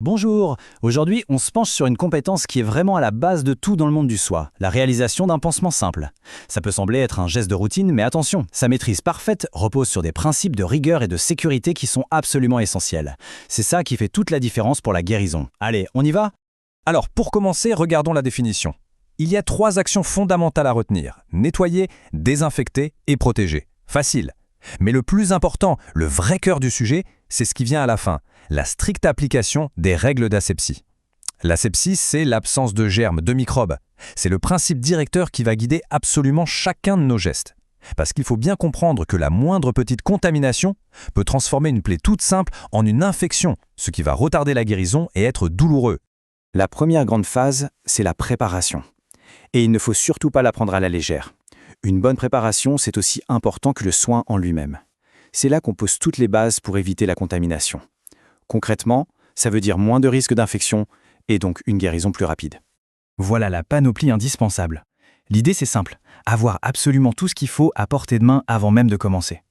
Bonjour, aujourd'hui on se penche sur une compétence qui est vraiment à la base de tout dans le monde du soi, la réalisation d'un pansement simple. Ça peut sembler être un geste de routine, mais attention, sa maîtrise parfaite repose sur des principes de rigueur et de sécurité qui sont absolument essentiels. C'est ça qui fait toute la différence pour la guérison. Allez, on y va? Alors, pour commencer, regardons la définition. Il y a 3 actions fondamentales à retenir: nettoyer, désinfecter et protéger. Facile. Mais le plus important, le vrai cœur du sujet, c'est ce qui vient à la fin, la stricte application des règles d'asepsie. L'asepsie, c'est l'absence de germes, de microbes. C'est le principe directeur qui va guider absolument chacun de nos gestes. Parce qu'il faut bien comprendre que la moindre petite contamination peut transformer une plaie toute simple en une infection, ce qui va retarder la guérison et être douloureux. La première grande phase, c'est la préparation. Et il ne faut surtout pas la prendre à la légère. Une bonne préparation, c'est aussi important que le soin en lui-même. C'est là qu'on pose toutes les bases pour éviter la contamination. Concrètement, ça veut dire moins de risques d'infection et donc une guérison plus rapide. Voilà la panoplie indispensable. L'idée c'est simple, avoir absolument tout ce qu'il faut à portée de main avant même de commencer.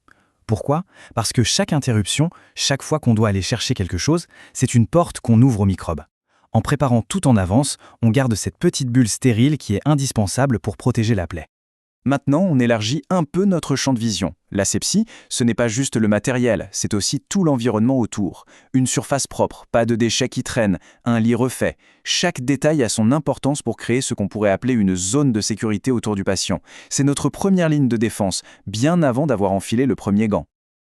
Pourquoi? Parce que chaque interruption, chaque fois qu'on doit aller chercher quelque chose, c'est une porte qu'on ouvre aux microbes. En préparant tout en avance, on garde cette petite bulle stérile qui est indispensable pour protéger la plaie. Maintenant, on élargit un peu notre champ de vision. L'asepsie, ce n'est pas juste le matériel, c'est aussi tout l'environnement autour. Une surface propre, pas de déchets qui traînent, un lit refait. Chaque détail a son importance pour créer ce qu'on pourrait appeler une zone de sécurité autour du patient. C'est notre première ligne de défense, bien avant d'avoir enfilé le premier gant.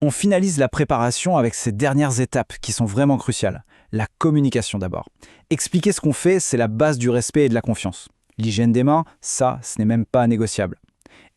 On finalise la préparation avec ces dernières étapes qui sont vraiment cruciales. La communication d'abord. Expliquer ce qu'on fait, c'est la base du respect et de la confiance. L'hygiène des mains, ça, ce n'est même pas négociable.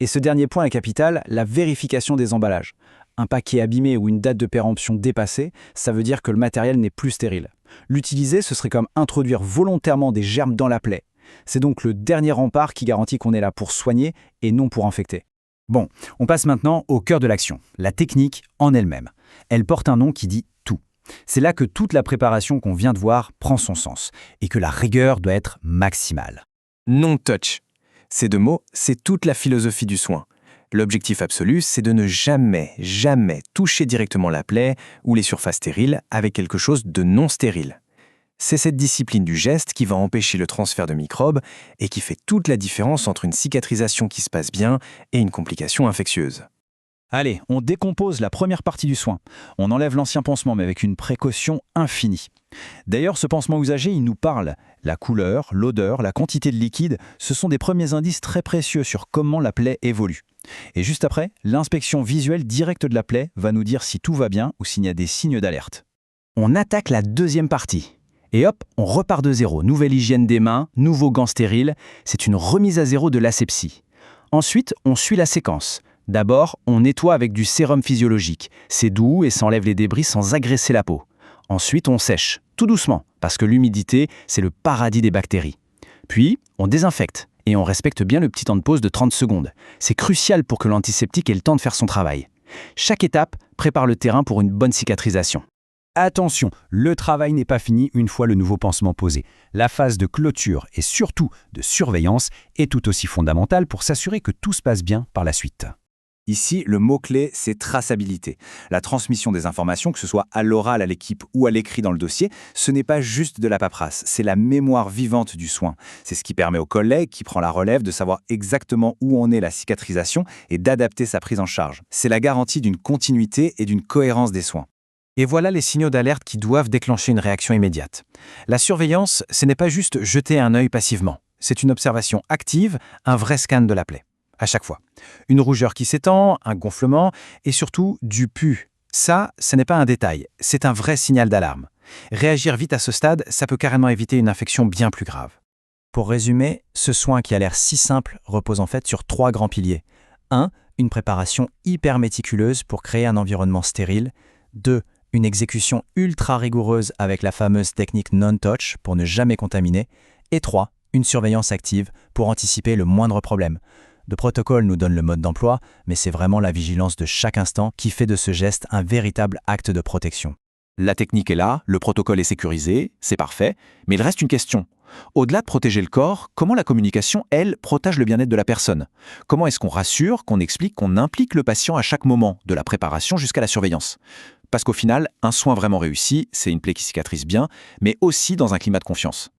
Et ce dernier point est capital, la vérification des emballages. Un paquet abîmé ou une date de péremption dépassée, ça veut dire que le matériel n'est plus stérile. L'utiliser, ce serait comme introduire volontairement des germes dans la plaie. C'est donc le dernier rempart qui garantit qu'on est là pour soigner et non pour infecter. Bon, on passe maintenant au cœur de l'action, la technique en elle-même. Elle porte un nom qui dit tout. C'est là que toute la préparation qu'on vient de voir prend son sens et que la rigueur doit être maximale. Non-touch. Ces 2 mots, c'est toute la philosophie du soin. L'objectif absolu, c'est de ne jamais toucher directement la plaie ou les surfaces stériles avec quelque chose de non stérile. C'est cette discipline du geste qui va empêcher le transfert de microbes et qui fait toute la différence entre une cicatrisation qui se passe bien et une complication infectieuse. Allez, on décompose la première partie du soin. On enlève l'ancien pansement, mais avec une précaution infinie. D'ailleurs, ce pansement usagé, il nous parle. La couleur, l'odeur, la quantité de liquide, ce sont des premiers indices très précieux sur comment la plaie évolue. Et juste après, l'inspection visuelle directe de la plaie va nous dire si tout va bien ou s'il y a des signes d'alerte. On attaque la deuxième partie. Et hop, on repart de zéro. Nouvelle hygiène des mains, nouveaux gants stériles. C'est une remise à zéro de l'asepsie. Ensuite, on suit la séquence. D'abord, on nettoie avec du sérum physiologique. C'est doux et s'enlève les débris sans agresser la peau. Ensuite, on sèche, tout doucement, parce que l'humidité, c'est le paradis des bactéries. Puis, on désinfecte et on respecte bien le petit temps de pause de 30 secondes. C'est crucial pour que l'antiseptique ait le temps de faire son travail. Chaque étape prépare le terrain pour une bonne cicatrisation. Attention, le travail n'est pas fini une fois le nouveau pansement posé. La phase de clôture et surtout de surveillance est tout aussi fondamentale pour s'assurer que tout se passe bien par la suite. Ici, le mot-clé, c'est traçabilité. La transmission des informations, que ce soit à l'oral à l'équipe ou à l'écrit dans le dossier, ce n'est pas juste de la paperasse, c'est la mémoire vivante du soin. C'est ce qui permet au collègue qui prend la relève de savoir exactement où en est la cicatrisation et d'adapter sa prise en charge. C'est la garantie d'une continuité et d'une cohérence des soins. Et voilà les signaux d'alerte qui doivent déclencher une réaction immédiate. La surveillance, ce n'est pas juste jeter un œil passivement. C'est une observation active, un vrai scan de la plaie. À chaque fois. Une rougeur qui s'étend, un gonflement et surtout du pus. Ça, ce n'est pas un détail, c'est un vrai signal d'alarme. Réagir vite à ce stade, ça peut carrément éviter une infection bien plus grave. Pour résumer, ce soin qui a l'air si simple repose en fait sur 3 grands piliers. 1. Une préparation hyper méticuleuse pour créer un environnement stérile. 2. Une exécution ultra rigoureuse avec la fameuse technique non-touch pour ne jamais contaminer. Et 3. Une surveillance active pour anticiper le moindre problème. Le protocole nous donne le mode d'emploi, mais c'est vraiment la vigilance de chaque instant qui fait de ce geste un véritable acte de protection. La technique est là, le protocole est sécurisé, c'est parfait, mais il reste une question. Au-delà de protéger le corps, comment la communication, elle, protège le bien-être de la personne? Comment est-ce qu'on rassure, qu'on explique, qu'on implique le patient à chaque moment, de la préparation jusqu'à la surveillance? Parce qu'au final, un soin vraiment réussi, c'est une plaie qui cicatrise bien, mais aussi dans un climat de confiance.